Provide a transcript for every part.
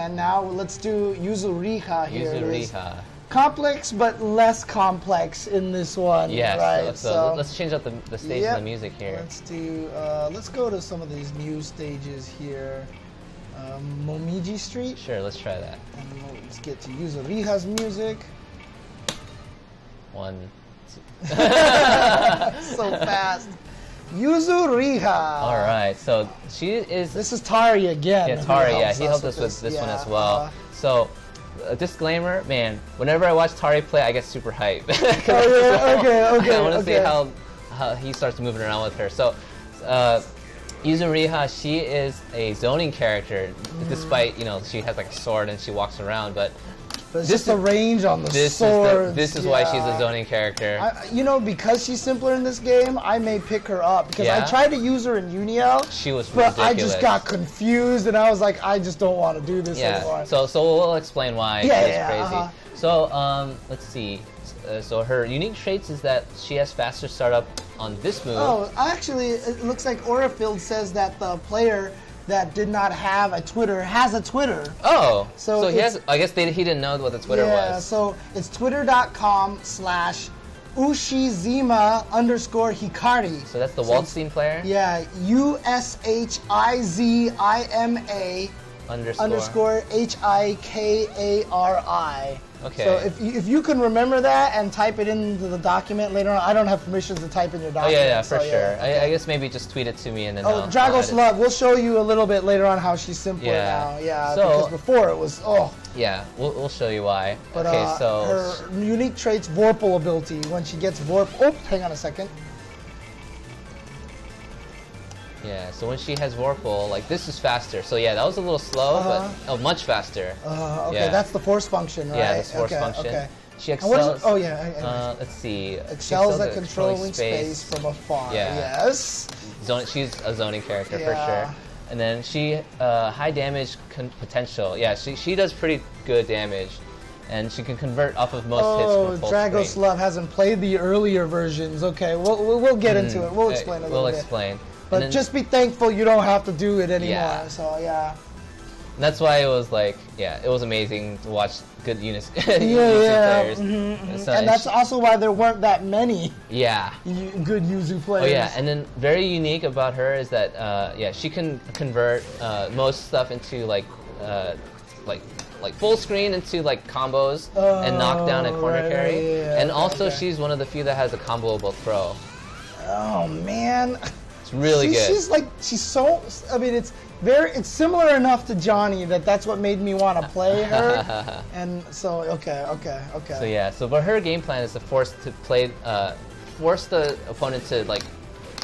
and now let's do Yuzuriha here. Yuzuriha. Complex, but less complex in this one. Yes, right? so let's change up the stage and the music here. Let's go to some of these new stages here. Momiji Street. Sure, let's try that. And let's get to Yuzuriha's music. 1, 2. So fast. Yuzuriha. All right, so she is. This is Tari again. Yeah, Tari. Yeah, he helped us with this one as well. So, a disclaimer, man. Whenever I watch Tari play, I get super hyped. Okay. I want to see how he starts moving around with her. So, Yuzuriha, she is a zoning character, despite she has like a sword and she walks around, but it's just the range on the sword. This is why she's a zoning character. Because she's simpler in this game, I may pick her up because I tried to use her in UNIL. She was but ridiculous. I just got confused and I was like, I just don't want to do this anymore. So we'll explain why she's crazy. So let's see. So her unique traits is that she has faster startup on this move. Oh, actually, it looks like Orie says that the player that did not have a Twitter has a Twitter. Oh, so he has. I guess he didn't know what the Twitter was. Yeah, so it's twitter.com/Ushizima_Hikari. So that's the Waldstein player? Yeah, USHIZIMA _HIKARI. Okay. So if you can remember that and type it into the document later on, I don't have permission to type in your document. Oh yeah, for sure. I guess maybe just tweet it to me and then. Dragos Love. We'll show you a little bit later on how she's simpler now. Yeah, because before it was Yeah, we'll show you why. But okay, so her unique traits, Vorpal ability. When she gets Vorpal. Oh, hang on a second. Yeah, so when she has Vorpal, like this is faster. So yeah, that was a little slow, but much faster. Okay, that's the force function, right? Yeah, that's force function. Okay. She excels. Let's see. Excels at controlling space from afar. Yeah. Yes. She's a zoning character for sure. And then she high damage potential. Yeah, she does pretty good damage, and she can convert off of most hits from full Dragos screen. Love hasn't played the earlier versions. Okay, we'll get into it. We'll explain a little bit. We'll explain. But just be thankful you don't have to do it anymore. Yeah. So yeah. And that's why it was like, it was amazing to watch good UNIST players. So, and that's also why there weren't that many. Yeah. Good Yuzu players. Oh yeah, and then very unique about her is that she can convert most stuff into like full screen into like combos and knockdown and corner carry. And also she's one of the few that has a comboable throw. Oh man. Really good. She's so. I mean, it's similar enough to Johnny that's what made me want to play her. And so okay. So yeah, but her game plan is to force the opponent to like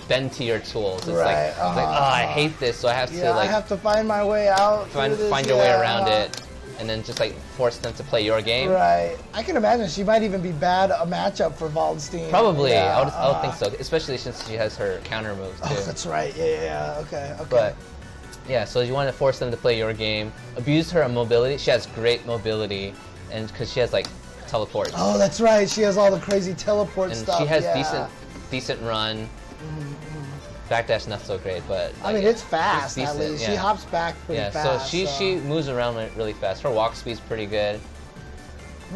bend to your tools. It's I hate this, so I have to I have to find my way out. Find your way around it. And then just like force them to play your game. Right. I can imagine she might even be a matchup for Waldstein. Probably. I would think so, especially since she has her counter moves too. Oh, that's right. Yeah. Okay. But yeah, so you want to force them to play your game. Abuse her mobility. She has great mobility, and because she has like teleports. Oh, that's right. She has all the crazy teleport stuff. And she has decent run. Backdash not so great, but I mean it's fast. Decent, at least she hops back pretty fast. So she moves around really fast. Her walk speed's pretty good.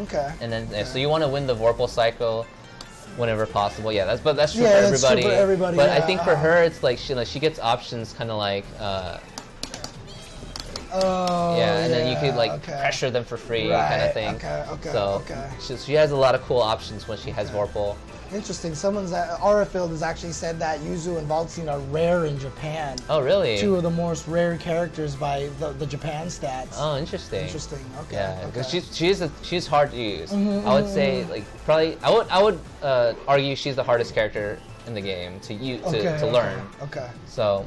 Okay. And then so you want to win the Vorpal cycle whenever possible. Yeah, that's true for everybody. That's true for everybody. But I think for her it's like she gets options kind of like. And then you could like pressure them for free kind of thing. So she has a lot of cool options when she has Vorpal. Interesting. Orie has actually said that Yuzu and Waldstein are rare in Japan. Oh, really? 2 of the most rare characters by the Japan stats. Oh, interesting. Okay. Yeah, because she's hard to use. I would say probably I would argue she's the hardest character in the game to learn. Okay. So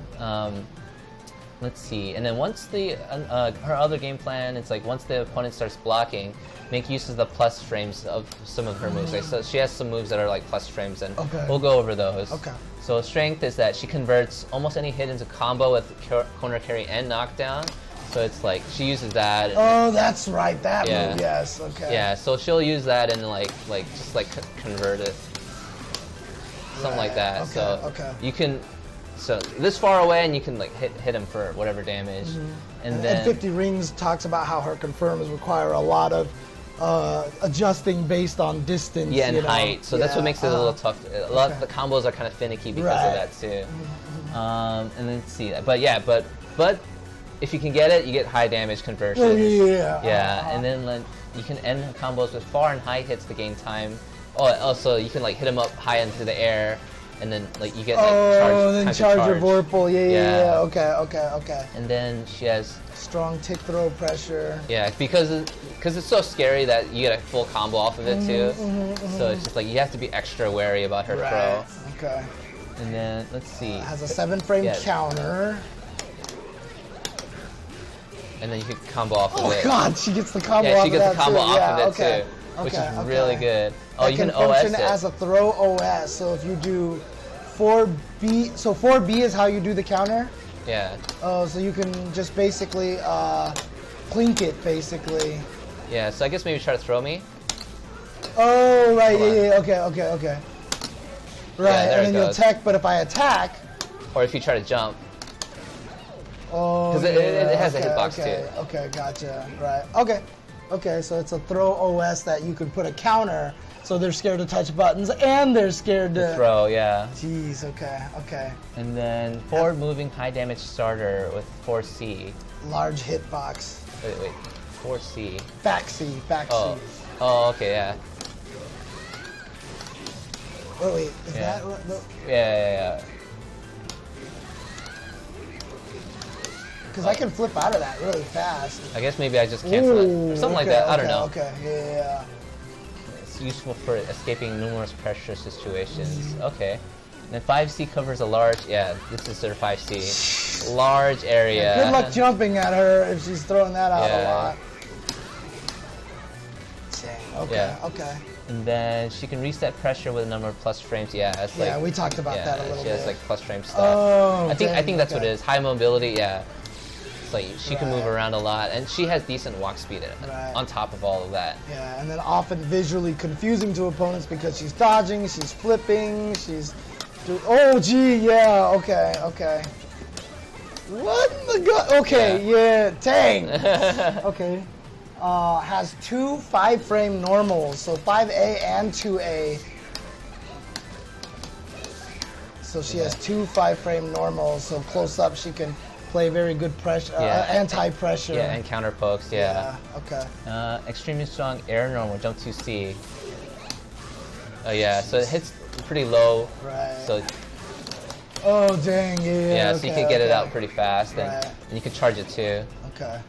let's see. And then once her other game plan, it's like once the opponent starts blocking, make use of the plus frames of some of her moves. Like, so she has some moves that are like plus frames, and we'll go over those. Okay. So strength is that she converts almost any hit into combo with corner carry and knockdown. So it's like she uses that. Oh, that's right, that move. Yes. Okay. Yeah. So she'll use that and just convert it, something like that. Okay, so you can So this far away, and you can like hit him for whatever damage. And then 50 Rings talks about how her confirms require a lot of adjusting based on distance. yeah, and you know? height. So that's what makes it a little tough. A lot of the combos are kind of finicky because of that too. And then let's see. But yeah, but if you can get it, you get high damage conversion. Yeah. And then like, you can end combos with far and high hits to gain time. Oh, also you can like hit them up high into the air, and then like you get like charge your Vorpal. Yeah. Okay. And then she has strong tick throw pressure. Yeah, because it's so scary that you get a full combo off of it too. So it's just like you have to be extra wary about her throw. Okay. And then let's see. Has a 7-frame counter. And then you can combo off of it. Oh God, she gets the combo. Yeah, off she gets the combo too. off of it too, which is really good. Oh, you can OS function it as a throw OS. So if you do 4B, so 4B is how you do the counter. Yeah. Oh, so you can just basically plink it, basically. Yeah. So I guess maybe try to throw me. Oh right, okay. Right, and then you attack. But if I attack, or if you try to jump. Oh, because it has a hitbox too. Okay, gotcha. Right. Okay. So it's a throw OS that you can put a counter, so they're scared to touch buttons and they're scared to throw. Yeah. Jeez. Okay. And then forward moving high damage starter with 4C. Large hitbox. Wait. 4C. Back C. Oh, okay, yeah. Wait. Is that? Yeah. Because I can flip out of that really fast. I guess maybe I just cancel it. Or something like that. I don't know. Okay, yeah. It's useful for escaping numerous pressure situations. Okay. And then 5C covers a large, this is their 5C. Large area. Good luck jumping at her if she's throwing that out a lot. Dang, okay. And then she can reset pressure with a number of plus frames. Yeah, it's like, we talked about that a little bit. She has like plus frame stuff. Oh, I think that's what it is. High mobility, It's like she can move around a lot, and she has decent walk speed on top of all of that. Yeah, and then often visually confusing to opponents because she's dodging, she's flipping, okay. What in the god? Okay, dang. Okay. Has 2 5-frame normals, so 5A and 2A. So she has 2 5-frame normals, so close up she can play very good pressure, anti-pressure. Yeah, and counter pokes, okay. Extremely strong air normal, jump 2C. Oh yeah, so it hits pretty low. Right. So oh dang, so you can get it out pretty fast, and you can charge it too. Okay.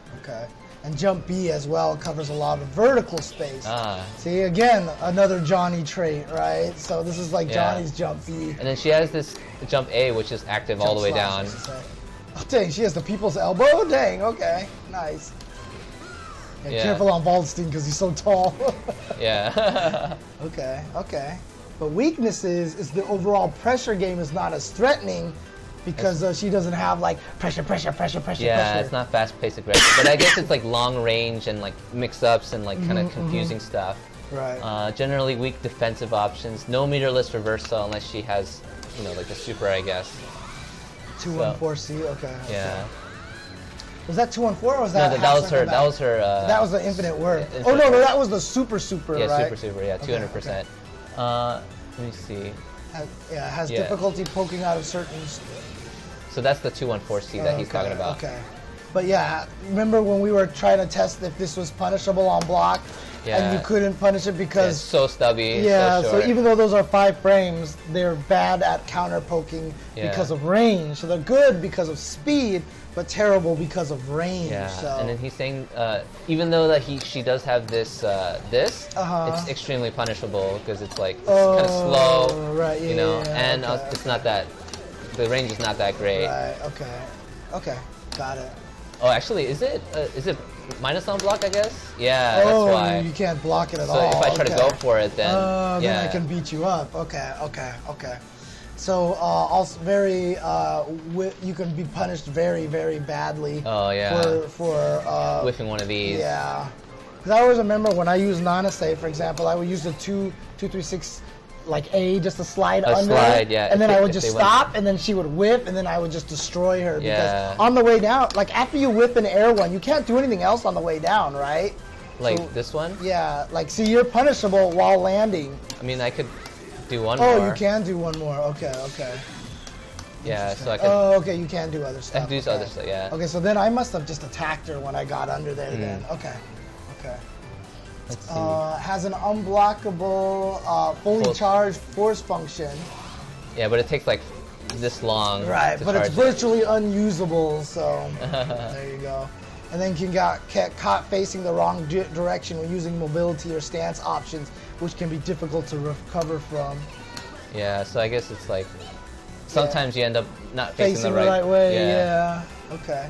And jump B as well covers a lot of vertical space. See, again, another Johnny trait, right? So this is like Johnny's jump B. And then she has this jump A, which is active all the way down. Oh, dang, she has the people's elbow? Dang, okay. Nice. Careful on Waldstein because he's so tall. Okay. But weaknesses is the overall pressure game is not as threatening because she doesn't have like pressure. Yeah, it's not fast-paced aggression, but I guess it's like long range and like mix-ups and like kind of confusing stuff. Right. Generally weak defensive options. No meterless reversal unless she has, like a super, I guess. 214C. Okay. Yeah. Was that 214 or was that? No, that was her. That was the infinite word. Infinite no, that was the super, yeah, right? Super. Yeah, 200%. Let me see. Has difficulty poking out of certain. So that's the 214C that he's talking about. Okay. But remember when we were trying to test if this was punishable on block, and you couldn't punish it because it's so stubby. Yeah, so even though those are 5 frames, they're bad at counter poking because of range. So they're good because of speed, but terrible because of range. Yeah. So. And then he's saying even though that she does have this, it's extremely punishable because it's like it's kind of slow, right? And it's not that. The range is not that great. Right. Okay. Got it. Oh, actually, is it minus on block? I guess. Yeah, that's why. You can't block it at all. So if I try to go for it, then then I can beat you up. Okay. So also very you can be punished very, very badly. Oh yeah. For whiffing one of these. Yeah. Because I always remember when I used Nanase, for example, I would use the 236 like A just to slide under slide, yeah. and then I would just stop, and then she would whip, and then I would just destroy her. Because on the way down, like after you whip an air one, you can't do anything else on the way down, right? Like this one? Yeah, like see, you're punishable while landing. I mean, I could do one more. Oh, you can do one more. Okay, okay. Yeah, so I can. Oh, okay, you can do other stuff. I can do other stuff, yeah. Okay, so then I must have just attacked her when I got under there. Then okay, okay. Let's see. Has an unblockable, fully charged force function. Yeah, but it takes like this long. Right, but it's virtually unusable. So there you go. And then can get caught facing the wrong direction when using mobility or stance options, which can be difficult to recover from. Yeah, so I guess it's like sometimes you end up not facing the right way. Yeah. Okay.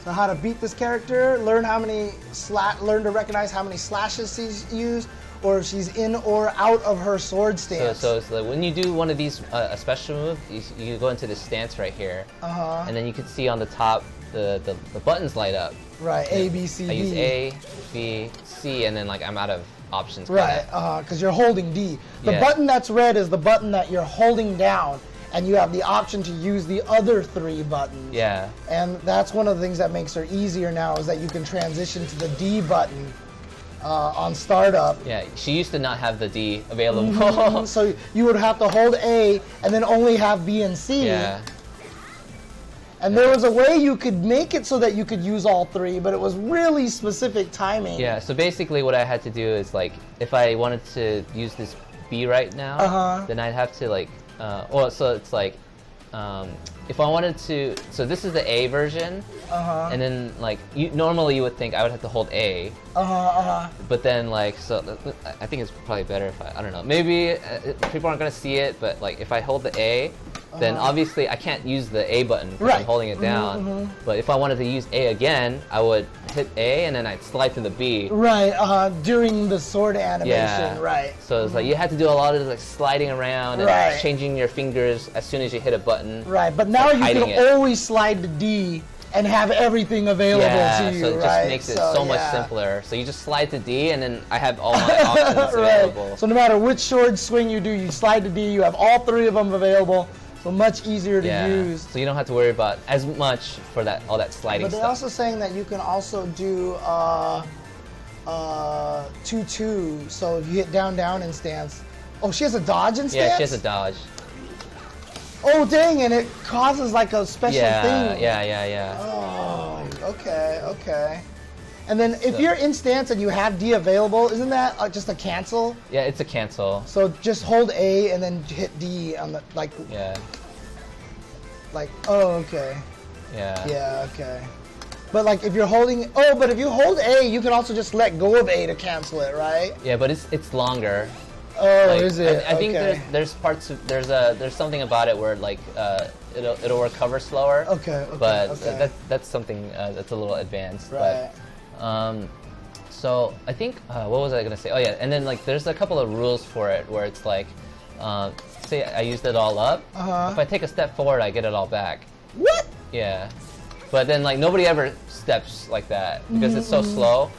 So how to beat this character? Learn to recognize how many slashes she's used, or if she's in or out of her sword stance. So it's like when you do one of these a special move, you go into this stance right here, and then you can see on the top the buttons light up. Right, A, B, C, D. I use A, B, C, and then like I'm out of options. Right, because you're holding D. The button that's red is the button that you're holding down, and you have the option to use the other 3 buttons. Yeah. And that's one of the things that makes her easier now, is that you can transition to the D button on startup. Yeah, she used to not have the D available. So you would have to hold A and then only have B and C. Yeah. And there was a way you could make it so that you could use all 3, but it was really specific timing. Yeah, so basically what I had to do is like, if I wanted to use this B right now, then I'd have to like, so it's like, if I wanted to, so this is the A version, and then like, normally you would think I would have to hold A, but then like, so I think it's probably better if I don't know, maybe people aren't gonna see it, but like if I hold the A, then obviously I can't use the A button because I'm holding it down. But if I wanted to use A again, I would hit A and then I'd slide to the B. Right, during the sword animation, right. So it's like you had to do a lot of like sliding around and changing your fingers as soon as you hit a button. Right, but now you can always slide to D and have everything available to you, so it just makes it so much simpler. So you just slide to D, and then I have all my options available. So no matter which sword swing you do, you slide to D, you have all 3 of them available. So much easier to use. So you don't have to worry about as much for all that sliding stuff. But they're also saying that you can also do 2-2. So if you hit down in stance. Oh, she has a dodge in stance? Yeah, she has a dodge. Oh, dang, and it causes like a special thing. Yeah. Oh, okay. And then if you're in stance and you have D available, isn't that just a cancel? Yeah, it's a cancel. So just hold A and then hit D on the, like... Yeah. Like, oh, okay. Yeah. Yeah, okay. But like if you're holding... Oh, but if you hold A, you can also just let go of A to cancel it, right? Yeah, but it's longer. Oh, like, is it? I think there's parts of... There's something about it where like... it'll recover slower. Okay. But that's something that's a little advanced. Right. But, so I think what was I gonna say? Oh yeah, and then like there's a couple of rules for it where it's like, say I used it all up. If I take a step forward, I get it all back. What? Yeah. But then like nobody ever steps like that because it's so slow.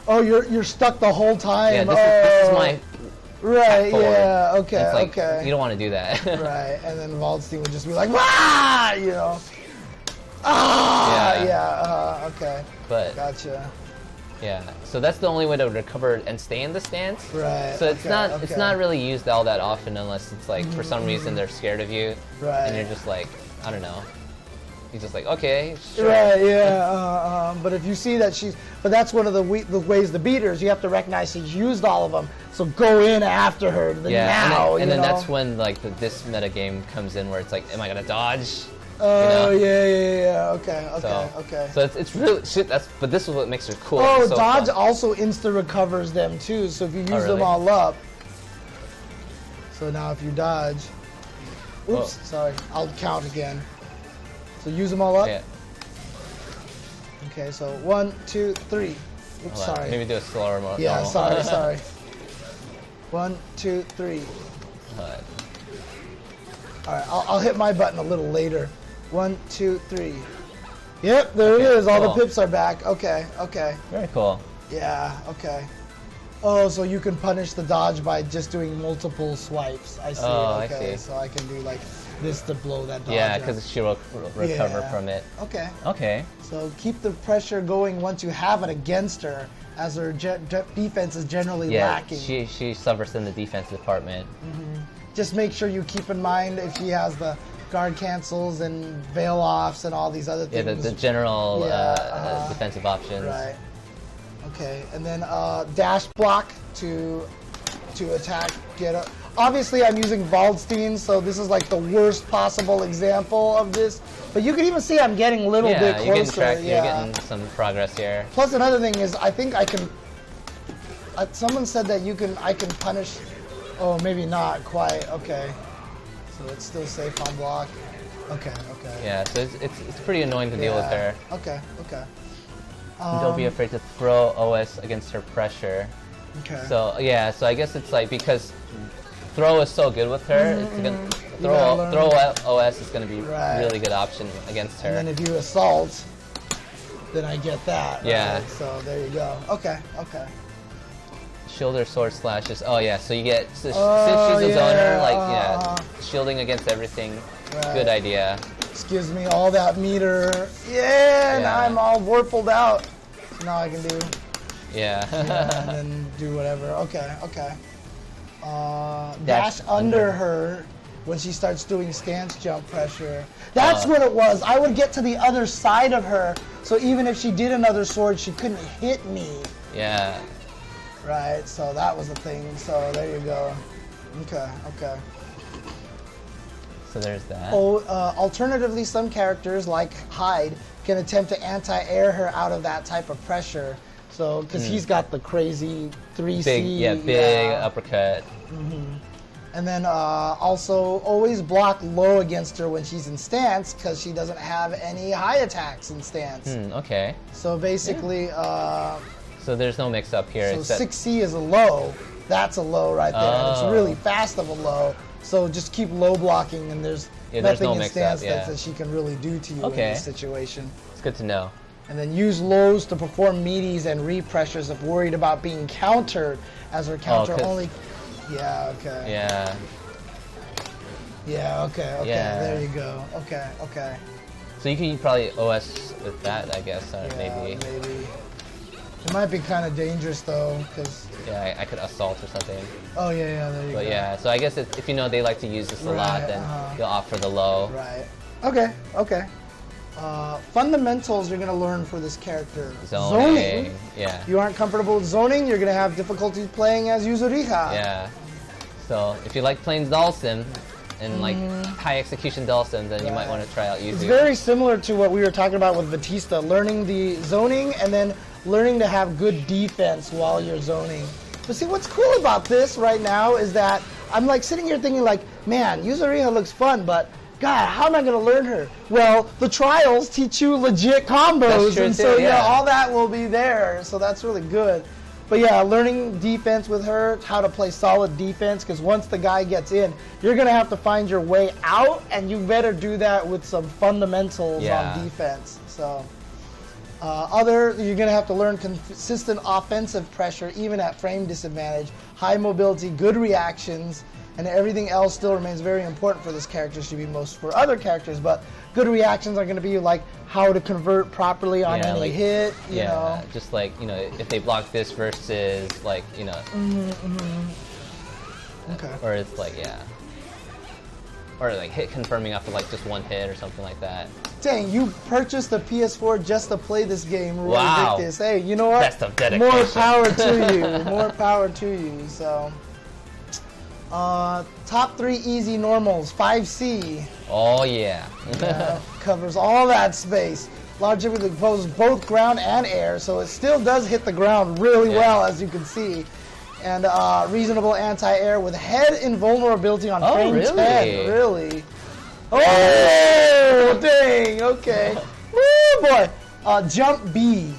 Oh, you're stuck the whole time. Yeah. This is my. Right, yeah, okay, like, okay. You don't want to do that. Right, and then Waldstein would just be like, ah, you know. Ah, yeah, okay. But gotcha. Yeah, so that's the only way to recover and stay in the stance. Right. So it's not really used all that often unless it's like for some reason they're scared of you. Right. And you're just like, I don't know. He's just like, okay, sure. Right, yeah. But if you see that but that's one of the ways to beat her is you have to recognize she's used all of them. So go in after her. And then that's when like this meta game comes in where it's like, am I gonna dodge? Oh, yeah. Okay. So it's really shit. But this is what makes her cool. Oh, so dodge fun. Also insta recovers them too. So if you use them all up. So now if you dodge, oops, sorry, I'll count again. So use them all up. Yeah. Okay, so 1, 2, 3. Oops, sorry. Maybe do a slower mode. Yeah, sorry. 1, 2, 3. All right. All right, I'll hit my button a little later. 1, 2, 3. Yep, there it is. All the pips are back. Okay. Very cool. Yeah, okay. Oh, so you can punish the dodge by just doing multiple swipes. I see. Oh, okay, I see. so I can do like this to blow that dodge. Yeah, up. because she will recover Yeah. from it. Okay. Okay. So keep the pressure going once you have it against her, as her defense is generally Yeah, lacking. she suffers in the defense department. Just make sure you keep in mind if she has the guard cancels and veil offs and all these other Yeah, things. the general Yeah, defensive options. Right. Okay, and then dash block to attack. Get up. Obviously, I'm using Waldstein, so this is like the worst possible example of this. But you can even see I'm getting a little bit closer. You're getting some progress here. Plus, another thing is I think I can. Someone said that I can punish. Oh, maybe not quite. Okay, so it's still safe on block. Okay. Yeah, so it's pretty annoying to deal with her. Okay. Don't be afraid to throw OS against her pressure. Okay. So yeah, so I guess it's like because throw is so good with her, it's gonna throw OS is gonna be a really good option against her. And then if you assault, then I get that. Yeah. Right? So there you go. Okay. Shoulder sword slashes. Oh yeah, so you get since she's Oh, a zoner, yeah, like shielding against everything. Right. Good idea. This gives me all that meter. Yeah, now I'm all warpled out. So now I can do. Yeah. And then do whatever. Okay. Dash under her when she starts doing stance jump pressure. That's what it was. I would get to the other side of her, so even if she did another sword, she couldn't hit me. Yeah. Right, so that was the thing. So there you go. Okay. So there's that. Alternatively, some characters like Hyde can attempt to anti-air her out of that type of pressure. So, because he's got the crazy 3C. Big uppercut. And then also always block low against her when she's in stance because she doesn't have any high attacks in stance. Okay. So basically, So there's no mix-up here. so 6C is a low. That's a low right there. And it's really fast of a low. So just keep low blocking, and there's nothing no in mix-up, stance that she can really do to you in this situation. It's good to know. And then use lows to perform meaties and repressures if worried about being countered, as her counter only. Yeah. Okay. Yeah. Yeah. Okay. Yeah. There you go. Okay. So you can probably OS with that, I guess, maybe. Maybe. It might be kind of dangerous though, because. Yeah, I could assault or something. Oh yeah. There you go. But yeah, so I guess if you know they like to use this a lot, then you'll opt for the low. Right. Okay. Fundamentals you're going to learn for this character. Zoning. Yeah. You aren't comfortable with zoning, you're going to have difficulties playing as Yuzuriha. Yeah. So if you like playing Dalsim and like high execution Dalsim, then you might want to try out Yuzu. It's very similar to what we were talking about with Batista, learning the zoning and then learning to have good defense while you're zoning. But see, what's cool about this right now is that I'm like sitting here thinking like, man, Yuzuriha looks fun, but God, how am I going to learn her? Well, the trials teach you legit combos, and so all that will be there. So that's really good. But yeah, learning defense with her, how to play solid defense, because once the guy gets in, you're going to have to find your way out, and you better do that with some fundamentals on defense. So you're going to have to learn consistent offensive pressure, even at frame disadvantage, high mobility, good reactions, and everything else still remains very important for this character. Should be most for other characters, but good reactions are going to be like how to convert properly on any hit. You know, just like if they block this versus like Okay. Or it's like or like hit confirming after like just one hit or something like that. Dang, you purchased the PS4 just to play this game, Roy Wow. Victus. Hey, you know what? That's some dedication. More power to you. More power to you. So. Top 3 easy normals, 5C. Oh yeah. Covers all that space. Longevity poses both ground and air, so it still does hit the ground really well, as you can see. And reasonable anti-air with head invulnerability on frame 10. Really? Oh, dang. Okay. Woo, boy. Jump B.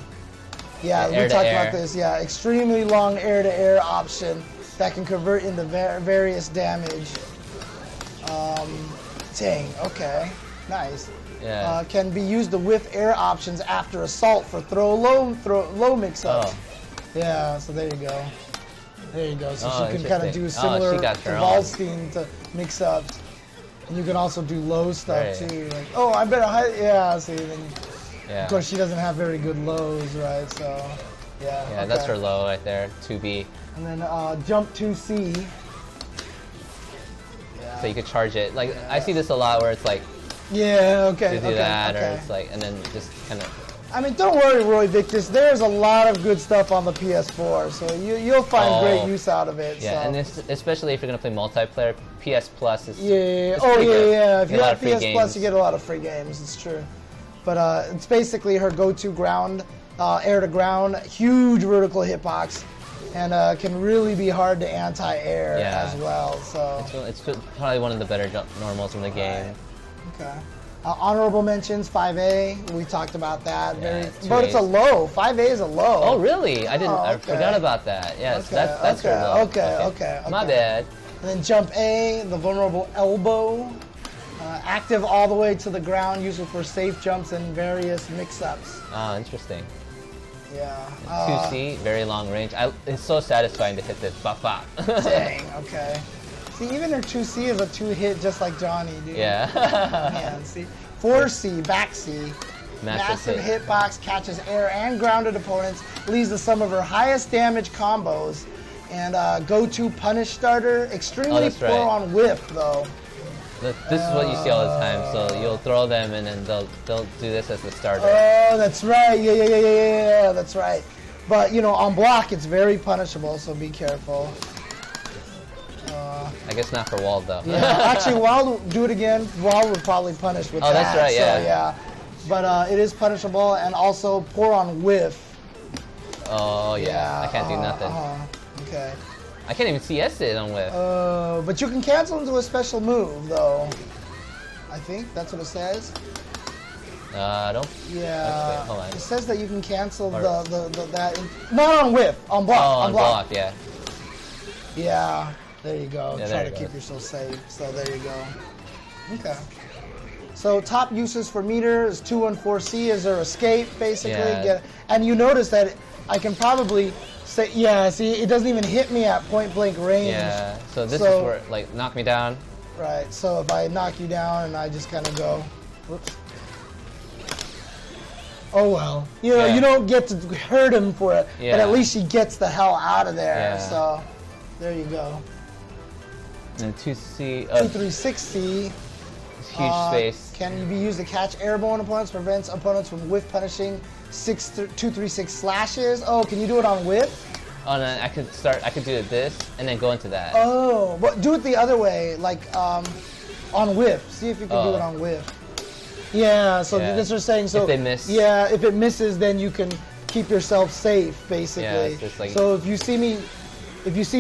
Yeah, we talked about this. Yeah, extremely long air-to-air option that can convert into various damage. Dang, okay. Nice. Yeah. Can be used to whiff air options after assault for throw low mix-ups. Oh. Yeah, so there you go. There you go. So Oh, she can kind of interesting. do similar she got to her own. Wallstein to mix up. And you can also do low stuff Right. too. Like, oh, I better hide. Yeah, see, then Yeah. of course she doesn't have very good lows, right? So, yeah. Yeah, that's okay. her low right there, 2B. And then jump 2C. Yeah. So you could charge it. Like, I see this a lot where it's like, Yeah, okay. you do okay, that, okay. or it's like, and then just kind of. I mean, don't worry, Roy Victus. There's a lot of good stuff on the PS4, so you'll find great use out of it. Yeah, so. and especially if you're gonna play multiplayer, PS Plus is. Yeah. is Oh, pretty yeah, good. yeah. If Get you a lot have of free PS Plus, games. you get a lot of free games. It's true. But it's basically her go-to ground, air to ground, huge vertical hitbox, and can really be hard to anti-air Yeah. as well. So. It's probably one of the better jump normals in the game. Okay. Honorable mentions, 5A. We talked about that. Yeah, But it's a 2As. low. 5A is a low. Oh, really? I didn't. I okay. forgot about that. Yes, Okay, that's her low. okay. My bad. And then jump A, the vulnerable elbow. Active all the way to the ground, useful for safe jumps and various mix-ups. Oh, interesting. Yeah. 2C, very long range. It's so satisfying to hit this. Bop, bop. Dang, okay. See, even her 2C is a 2-hit just like Johnny, dude. Yeah. Man, see. 4C, back C. Massive hit. hitbox, catches air and grounded opponents, leads to some of her highest damage combos, and go-to punish starter, extremely that's poor right. on whiff, though. This is what you see all the time. So you'll throw them, and then they'll do this as the starter. Oh, that's right. Yeah, that's right. But, you know, on block, it's very punishable, so be careful. I guess not for Wald though. Yeah, actually, Wild, do it again. Wild would probably punish with that. Oh, that's right, yeah. So, yeah. But it is punishable, and also poor on whiff. Oh yeah, I can't do nothing. Okay. I can't even CS it on whiff. But you can cancel into a special move, though. I think that's what it says. I don't. Yeah. Wait, hold on. It says that you can cancel Or- that. Not on whiff, on block. Oh, on block. yeah. Yeah. There you go. Yeah, Try there to it keep goes. yourself safe. So there you go. Okay. So top uses for meter is 214C is her escape, basically. Yeah. And you notice that I can probably say, yeah, see, it doesn't even hit me at point blank range. Yeah. So this is where like knock me down. Right. So if I knock you down and I just kind of go, whoops. Oh well. You know, Yeah. you don't get to hurt him for it, Yeah. but at least she gets the hell out of there. Yeah. So there you go. And 2C. 236C. Huge space. Can be used to catch airborne opponents, prevents opponents from whiff punishing 236 slashes. Oh, can you do it on whiff? Oh, no, I could do it this and then go into that. Oh, but do it the other way, like on whiff. See if you can do Oh. it on whiff. Yeah, so Yeah. this is saying so. If they miss. Yeah, if it misses, then you can keep yourself safe, basically. Yeah, it's just like- so if you see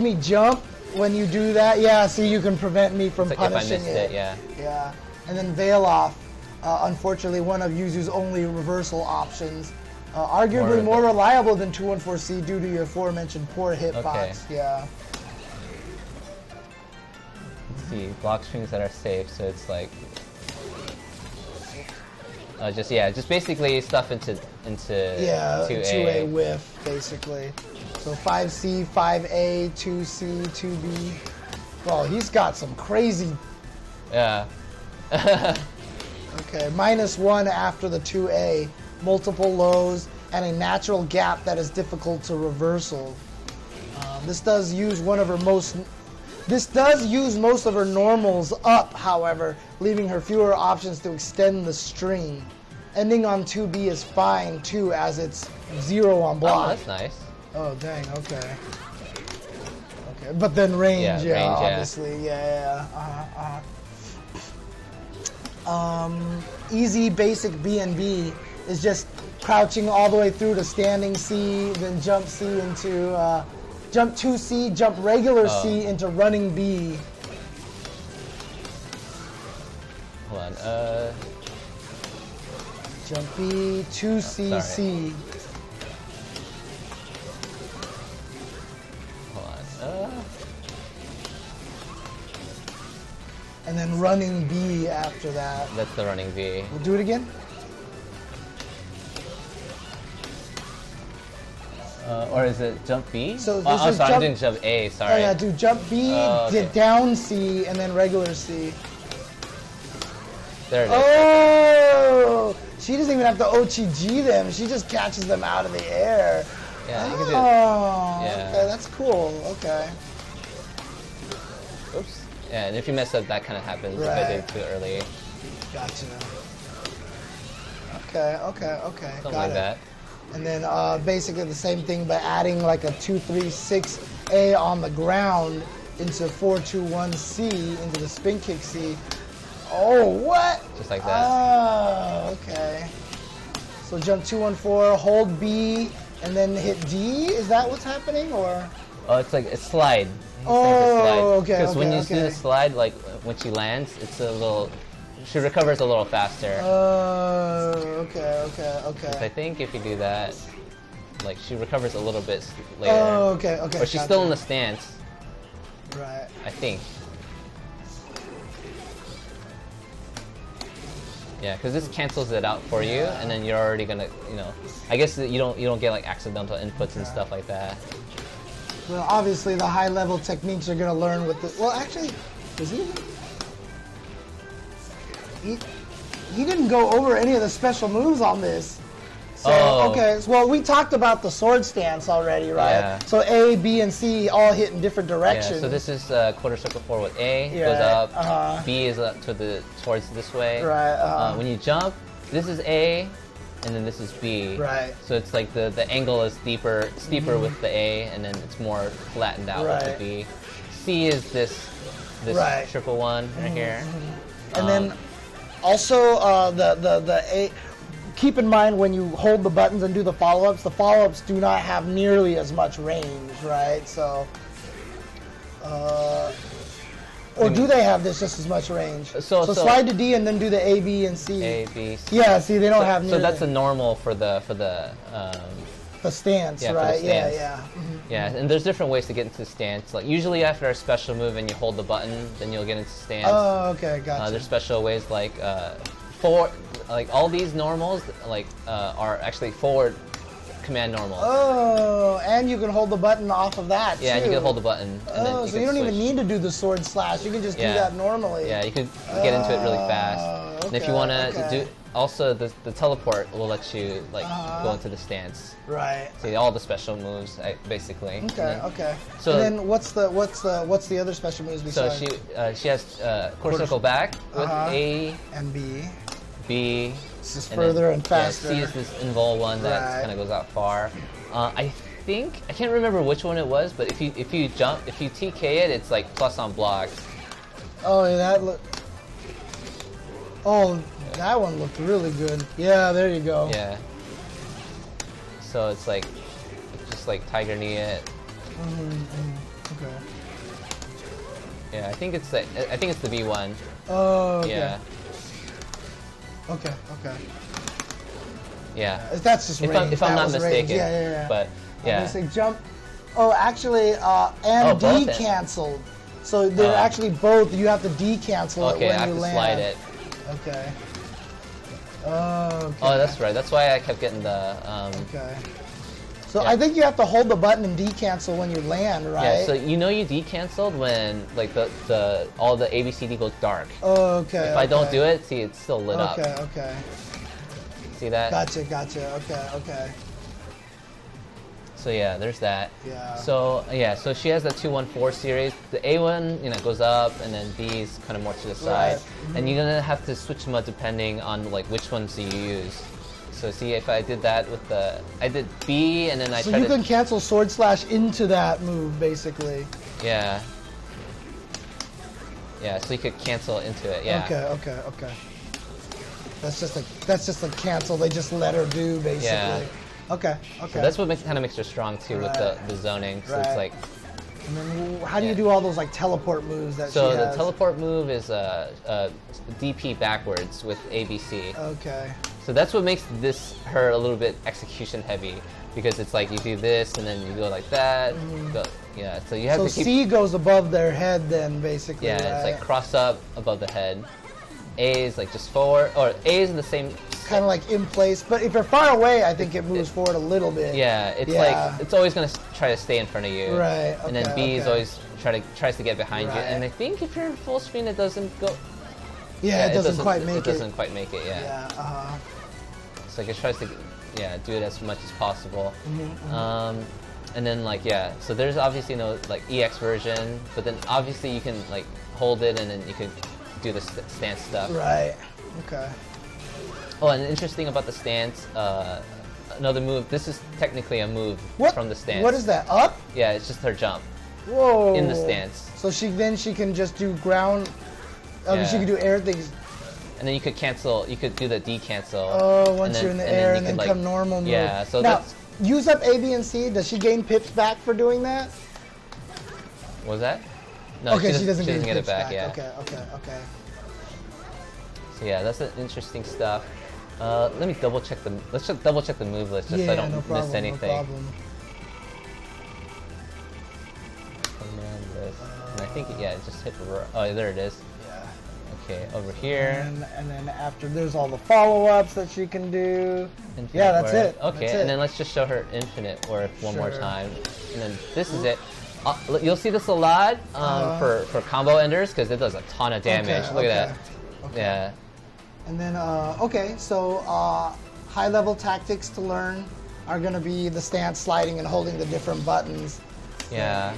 me jump when you do that, yeah, see you can prevent me from It's like if I punishing missed it, yeah. Yeah, and then veil off. Unfortunately, one of Yuzu's only reversal options. Arguably more reliable than 214C due to your aforementioned poor hitbox. Okay. Yeah. Let's see, block strings that are safe, so it's like just basically stuff into Yeah, 2A. 2A whiff, basically. So 5C, 5A, 2C, 2B. Well, he's got some crazy. Yeah. Okay, -1 after the 2A, multiple lows, and a natural gap that is difficult to reversal. This does use most of her normals up, however, leaving her fewer options to extend the string. Ending on 2B is fine too, as it's 0 on Oh, block. that's nice. Oh, dang, okay. Okay, but then range, Yeah, range, yeah. obviously, yeah. Easy basic B&B is just crouching all the way through to standing C, then jump C into, jump 2C, jump regular C into running B. Hold on. Jump B, 2C, sorry. C. Hold on. And then running B after that. That's the running V. We'll do it again? Or is it jump B? So oh, this is sorry, jump- I'm doing jump A. Sorry. Oh yeah, do jump B, okay. down C, and then regular C. There it is. Oh! She doesn't even have to OTG them. She just catches them out of the air. Yeah, you oh, can do it. Yeah. Okay, that's cool. Okay. Oops. Yeah, and if you mess up, that kind of happens if I did it too early. Gotcha. Okay. Something Got like it. that. And then basically the same thing, but adding like a 2-3-6 A on the ground into 4-2-1 C into the spin kick C. Oh, what? Just like that. Oh, okay. So jump 2-1-4, hold B, and then hit D. Is that what's happening, or? Oh, it's like a slide. Oh, okay. Because when you okay. do the slide, like when she lands, it's a little. She recovers a little faster. Oh, okay. I think if you do that, like she recovers a little bit later. Oh, okay. Or she's still in the stance. Right. I think. Yeah, because this cancels it out for you, and then you're already gonna, I guess that you don't get like accidental inputs and stuff like that. Well, obviously the high level techniques you're gonna learn with the. Well, actually, was he? He didn't go over any of the special moves on this. So, okay, well, we talked about the sword stance already, right? Yeah. So A, B, and C all hit in different directions. Yeah, so this is quarter circle 4 with A, Yeah, goes up, B is up towards this way. Right. When you jump, this is A, and then this is B. Right. So it's like the angle is steeper with the A, and then it's more flattened out with the B. C is this triple one right here. And then also the A. Keep in mind when you hold the buttons and do the follow-ups do not have nearly as much range, right? So, or do they have this just as much range? So slide to D and then do the A, B, and C. A, B, C. Yeah, see, they don't have nearly. So that's a normal for the stance, yeah, right? for the stance. Yeah. Yeah, and there's different ways to get into stance. Like usually after a special move and you hold the button, then you'll get into stance. Oh, okay, gotcha. There's special ways like all these normals are actually forward command normals. Oh, and you can hold the button off of that too. Yeah, and you can hold the button. And then so you don't even need to do the sword slash. You can just do that normally. Yeah, you can get into it really fast. And if you want to do, also the teleport will let you go into the stance. Right. See all the special moves basically. Okay. So and then what's the other special moves besides? So she has quarter circle back with A and B. B. This is further and faster. Yeah, C is this invol one that kind of goes out far. I think I can't remember which one it was, but if you TK it, it's like plus on blocks. Oh, that that one looked really good. Yeah, there you go. Yeah. So it's just like tiger knee it. Okay. Yeah, I think it's the B one. Oh. Okay. Yeah. Okay. Yeah. That's just range. If I'm not mistaken. Yeah. But yeah. I'm gonna say jump. Oh, actually, and D canceled. So they're actually both. You have to D cancel it when you land. Okay, I have to slide it. Okay. Okay. Oh, that's right. That's why I kept getting the. Okay. So I think you have to hold the button and decancel when you land, right? Yeah. So you decanceled when all the ABCD goes dark. Oh, okay. If I don't do it, see, it's still lit up. Okay. See that? Gotcha. Okay. So yeah, there's that. Yeah. So she has the 2-1-4 series. The A1, goes up, and then B is kind of more to the side. Mm-hmm. And you're gonna have to switch them up depending on which ones you use. So see, if I did that with I did B, and then I tried to... So you can cancel sword slash into that move, basically. Yeah. Yeah, so you could cancel into it, yeah. Okay. That's just a cancel they just let her do, basically. Yeah. Okay. So that's what kind of makes her strong, too, with the zoning. So it's like... And then how do you do all those teleport moves that she has? So the teleport move is DP backwards with ABC. Okay. So that's what makes her a little bit execution heavy, because it's like you do this and then you go like that. So you have to keep. C goes above their head then, basically. Yeah, right? it's like cross up above the head. A is like just forward, or A is in the same. Kind of like in place, but if you're far away, I think it moves forward a little bit. Yeah, it's like it's always gonna try to stay in front of you. Right. Okay, and then B is always tries to get behind you. And I think if you're full screen, it doesn't go. Yeah, it doesn't quite make it. It doesn't quite make it. Yeah. Yeah. So like it tries to do it as much as possible. And then like so there's obviously no like EX version, but then obviously you can like hold it and then you can do the stance stuff. Right. Okay. Oh, and interesting about the stance, another move. This is technically a move from the stance. What is that? Up? Yeah, it's just her jump. Whoa. In the stance. So she can just do ground. She can do air things. And then you could cancel. You could do the D cancel. Oh, once you're in the air and then come normal move. Yeah. So now, that's. Use up A, B, and C. Does she gain pips back for doing that? What was that? No, okay, she doesn't get pips it back. Yeah. Okay. So yeah, that's interesting stuff. Let me double check the. Let's just double check the move list just so I don't miss anything. No problem. Command list. And I think just hit. Oh, there it is. Yeah. Okay, over here. And then after there's all the follow-ups that she can do. Infinite that's work. it. Okay, that's and it. then let's just show her infinite work one more time. And then this is it. You'll see this a lot for combo enders because it does a ton of damage. Look at that. Okay. Yeah. And then, so high-level tactics to learn are going to be the stance, sliding, and holding the different buttons. Yeah.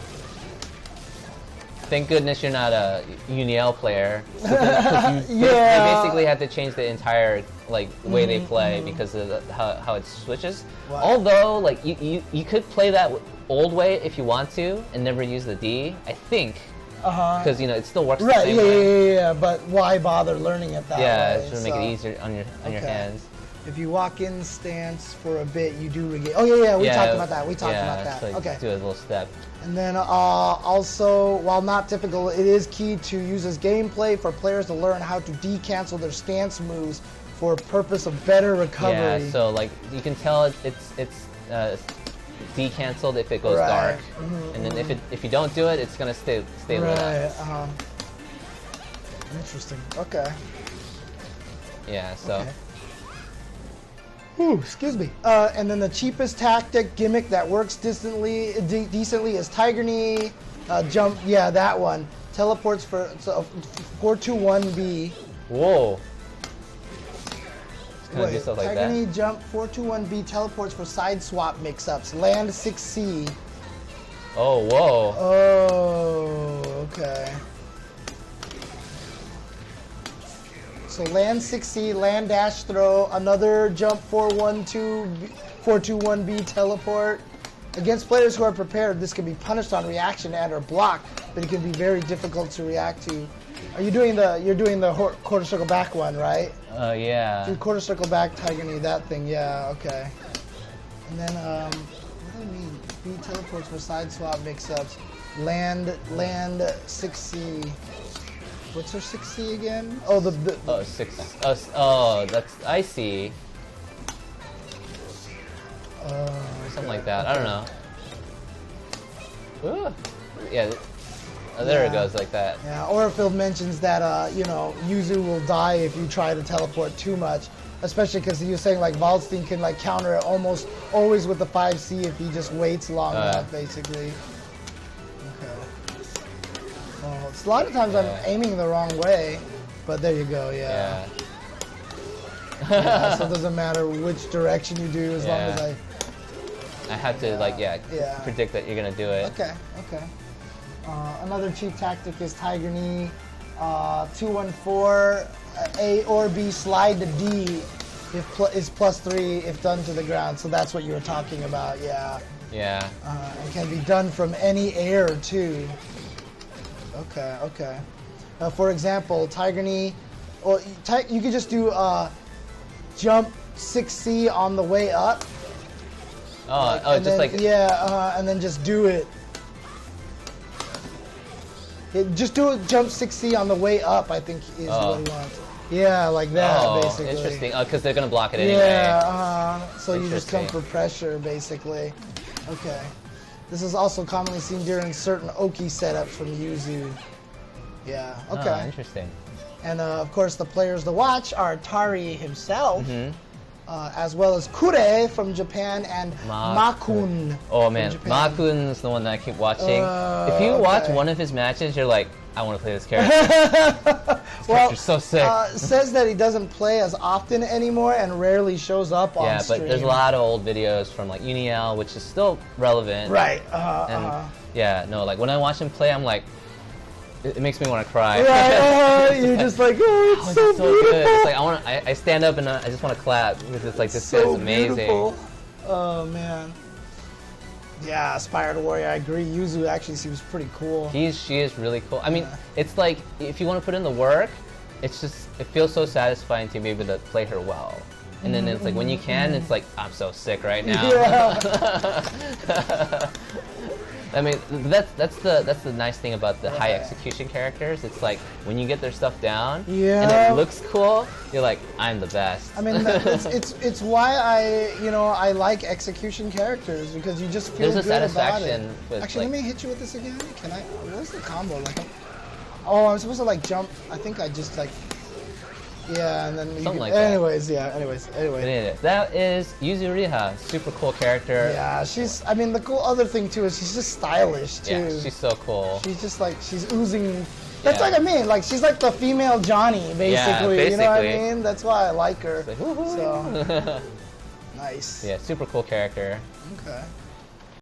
Thank goodness you're not a UNIL player. You basically had to change the entire way they play because of how it switches. Wow. Although, you could play that old way if you want to and never use the D, I think. Because it still works the same way. Yeah. But why bother learning it that way? Yeah, it's to make it easier on your hands. If you walk in stance for a bit, you do regain. Oh yeah, we talked about that. So okay. Do a little step. And then also, while not typical, it is key to use as gameplay for players to learn how to de-cancel their stance moves for a purpose of better recovery. Yeah, so you can tell it's de-canceled if it goes dark, and then if you don't do it, it's gonna stay lit up. Interesting. Okay. Yeah. So. Okay. Ooh, excuse me. And then the cheapest tactic gimmick that works decently is Tiger Knee jump. Yeah, that one. Teleports for 421B. Whoa. Do stuff like Tiger Knee jump 421B teleports for side swap mix-ups. Land 6C. Oh, whoa. Oh, okay. So land 6C, land dash throw, another jump 421B teleport. Against players who are prepared, this can be punished on reaction and or blocked, but it can be very difficult to react to. You're doing the quarter circle back one, right? Yeah. Do quarter circle back, Tiger Knee, that thing, yeah, okay. And then, what do I mean? B teleports for side swap mix-ups. Land 6C. What's her 6C again? Oh, Oh, 6. Oh, that's... I see. Something like that. I don't know. Ooh. Yeah. There it goes, like that. Yeah, Orifil mentions that, Yuzu will die if you try to teleport too much. Especially because he was saying, Waldstein can, counter it almost always with the 5C if he just waits long enough, basically. Well, a lot of times I'm aiming the wrong way, but there you go, yeah. So it doesn't matter which direction you do as long as I have to, predict that you're going to do it. Okay. Another cheap tactic is Tiger Knee. 214, A or B, slide to D is +3 if done to the ground. So that's what you were talking about, yeah. Yeah. It can be done from any air, too. Okay. For example, Tiger Knee, or you could just do jump 6C on the way up. And then just do it. Just do a jump 6C on the way up, I think is what he wants. Yeah, like that, basically. Interesting. Because they're going to block it anyway. Yeah, so you just come for pressure, basically. Okay. This is also commonly seen during certain Oki setups from Yuzu. Yeah, okay. Interesting. And of course, the players to watch are Tari himself, as well as Kure from Japan and Makun. Oh man, Makun's the one that I keep watching. If you watch one of his matches, you're like, I want to play this character. Well, so sick. Says that he doesn't play as often anymore and rarely shows up on stream. Yeah, but there's a lot of old videos from like UniL, which is still relevant. Right. Yeah, no, like when I watch him play, I'm like, it makes me want to cry. Right. You're just like, oh, it's so beautiful. Good. It's like I stand up and I just want to clap because it's like this so guy's amazing. Beautiful. Oh man. Yeah, Aspired Warrior, I agree. Yuzu actually seems pretty cool. She is really cool. I mean, it's like, if you want to put in the work, it feels so satisfying to be able to play her well. And then it's like, when you can, it's like, I'm so sick right now. Yeah. I mean, that's the nice thing about the high execution characters. It's like, when you get their stuff down, and it looks cool, you're like, I'm the best. I mean, it's why I like execution characters, because you just feel There's a good about it. satisfaction with, Actually, let me hit you with this again. Can I? What's the combo? Like, I'm supposed to like jump. I think I just like. Yeah, and then something like that. Anyways. Anyway, that is Yuzuriha, super cool character. Yeah, I mean, the cool other thing too is she's just stylish too. Yeah, she's so cool. She's just like, she's oozing. That's like, I mean, like, she's like the female Johnny, basically. Yeah, basically. You know what I mean? That's why I like her. Like, so, nice. Yeah, super cool character. Okay.